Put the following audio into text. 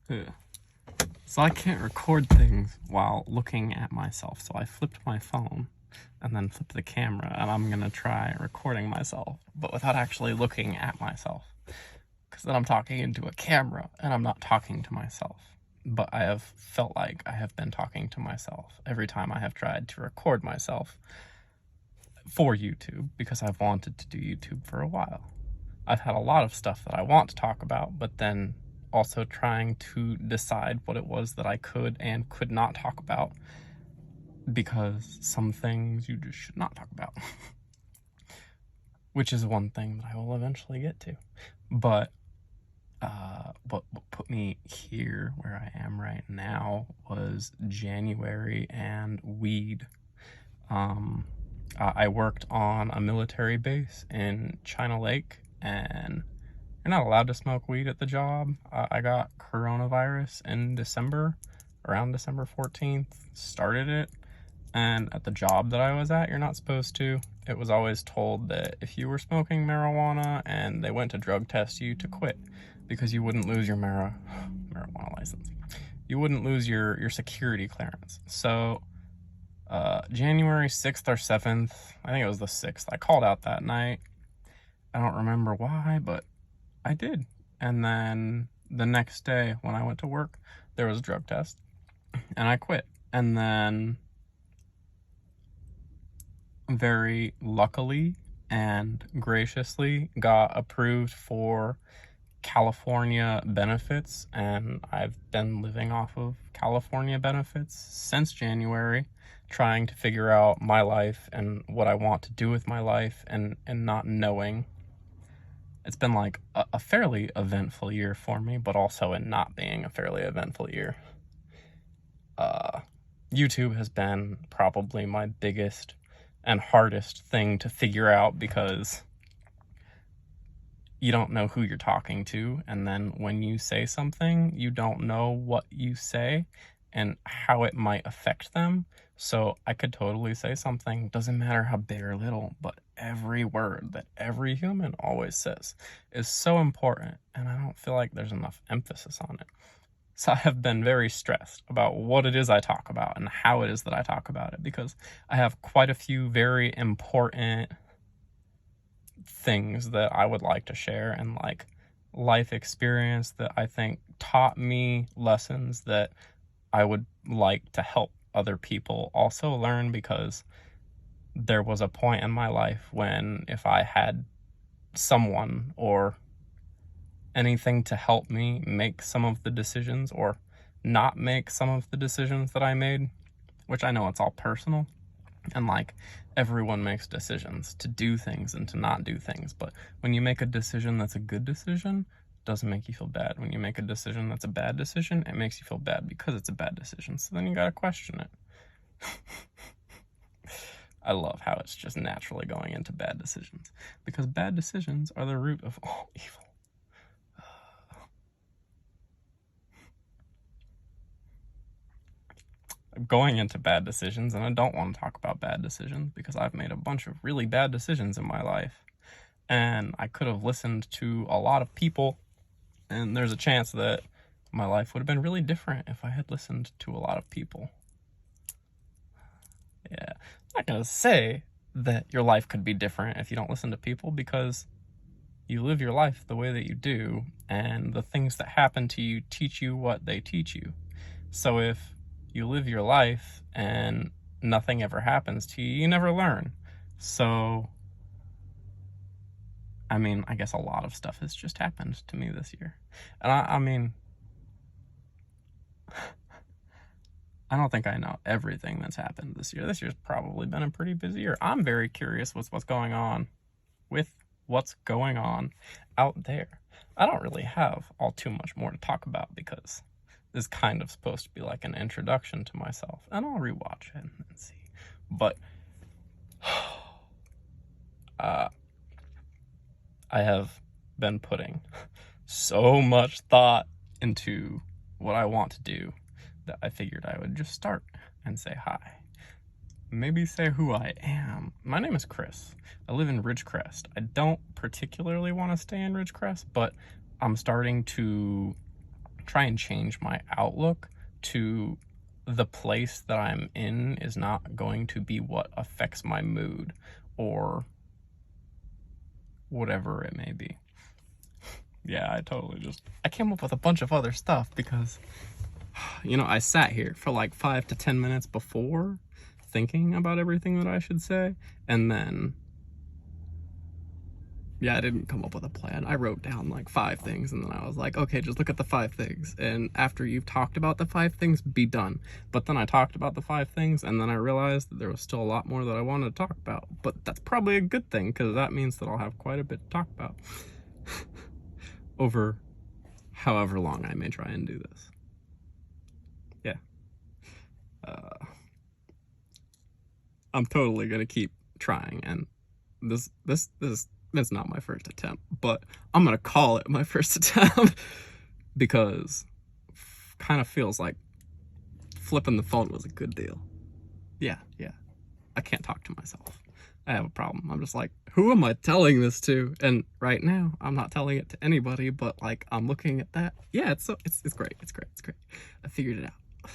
Ugh. So I can't record things while looking at myself, so I flipped my phone and then flipped the camera, and I'm gonna try recording myself, but without actually looking at myself, because then I'm talking into a camera and I'm not talking to myself. But I have felt like I have been talking to myself every time I have tried to record myself for YouTube, because I've wanted to do YouTube for a while. I've had a lot of stuff that I want to talk about, but then also trying to decide what it was that I could and could not talk about, because some things you just should not talk about. Which is one thing that I will eventually get to. But what put me here where I am right now was January and weed. I worked on a military base in China Lake, and you're not allowed to smoke weed at the job. I got coronavirus in December, around December 14th, started it, and at the job that I was at, you're not supposed to. It was always told that if you were smoking marijuana and they went to drug test you, to quit, because you wouldn't lose your marijuana license. You wouldn't lose your security clearance. So January 6th or 7th, I think it was the 6th, I called out that night. I don't remember why, but I did. And then the next day when I went to work, there was a drug test and I quit. And then very luckily and graciously got approved for California benefits, and I've been living off of California benefits since January, trying to figure out my life and what I want to do with my life, and not knowing. It's been like a fairly eventful year for me, but also in not being a fairly eventful year. YouTube has been probably my biggest and hardest thing to figure out, because you don't know who you're talking to, and then when you say something, you don't know what you say and how it might affect them. So I could totally say something, doesn't matter how big or little, but every word that every human always says is so important, and I don't feel like there's enough emphasis on it. So I have been very stressed about what it is I talk about and how it is that I talk about it, because I have quite a few very important things that I would like to share, and like life experience that I think taught me lessons that I would like to help other people also learn, because there was a point in my life when if I had someone or anything to help me make some of the decisions or not make some of the decisions that I made, which I know it's all personal, and like everyone makes decisions to do things and to not do things, but when you make a decision that's a good decision, it doesn't make you feel bad. When you make a decision that's a bad decision, it makes you feel bad because it's a bad decision. So then you gotta question it. I love how it's just naturally going into bad decisions, because bad decisions are the root of all evil. Going into bad decisions, and I don't want to talk about bad decisions, because I've made a bunch of really bad decisions in my life, and I could have listened to a lot of people, and there's a chance that my life would have been really different if I had listened to a lot of people. Yeah, I'm not gonna say that your life could be different if you don't listen to people, because you live your life the way that you do, and the things that happen to you teach you what they teach you. So if you live your life and nothing ever happens to you, you never learn. So, I mean, I guess a lot of stuff has just happened to me this year. And I mean, I don't think I know everything that's happened this year. This year's probably been a pretty busy year. I'm very curious with what's going on out there. I don't really have all too much more to talk about, because this is kind of supposed to be like an introduction to myself, and I'll rewatch it and see. But I have been putting so much thought into what I want to do that I figured I would just start and say hi. Maybe say who I am. My name is Chris. I live in Ridgecrest. I don't particularly want to stay in Ridgecrest, but I'm starting to try and change my outlook to the place that I'm in is not going to be what affects my mood or whatever it may be. Yeah, I came up with a bunch of other stuff because, you know, I sat here for like 5 to 10 minutes before thinking about everything that I should say, and then, yeah, I didn't come up with a plan. I wrote down like 5 things, and then I was like, okay, just look at the 5 things, and after you've talked about the 5 things, be done. But then I talked about the 5 things, and then I realized that there was still a lot more that I wanted to talk about, but that's probably a good thing, because that means that I'll have quite a bit to talk about over however long I may try and do this. Yeah. I'm totally gonna keep trying, and this it's not my first attempt, but I'm gonna call it my first attempt because kind of feels like flipping the phone was a good deal. Yeah. I can't talk to myself. I have a problem. I'm just like, who am I telling this to? And right now, I'm not telling it to anybody, but like, I'm looking at that. Yeah, it's great. It's great. I figured it out.